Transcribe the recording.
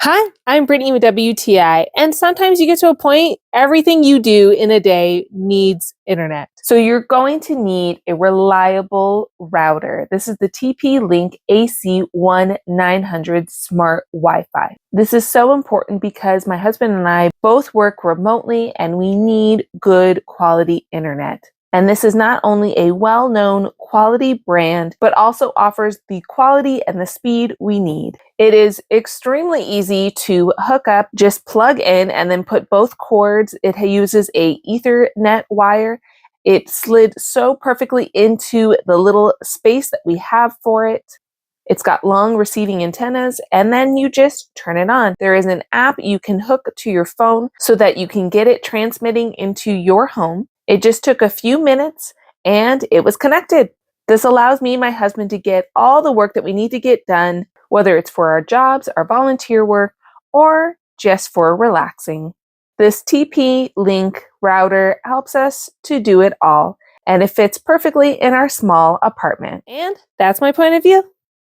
Hi, I'm Brittany with WTI, and sometimes you get to a point, everything you do in a day needs internet. So you're going to need a reliable router. This is the TP-Link AC1900 Smart Wi-Fi. This is so important because my husband and I both work remotely and we need good quality internet. And this is not only a well-known quality brand, but also offers the quality and the speed we need. It is extremely easy to hook up, just plug in and then put both cords. It uses a Ethernet wire. It slid so perfectly into the little space that we have for it. It's got long receiving antennas, and then you just turn it on. There is an app you can hook to your phone so that you can get it transmitting into your home. It just took a few minutes and it was connected. This allows me and my husband to get all the work that we need to get done, whether it's for our jobs, our volunteer work, or just for relaxing. This TP-Link router helps us to do it all, and it fits perfectly in our small apartment. And that's my point of view.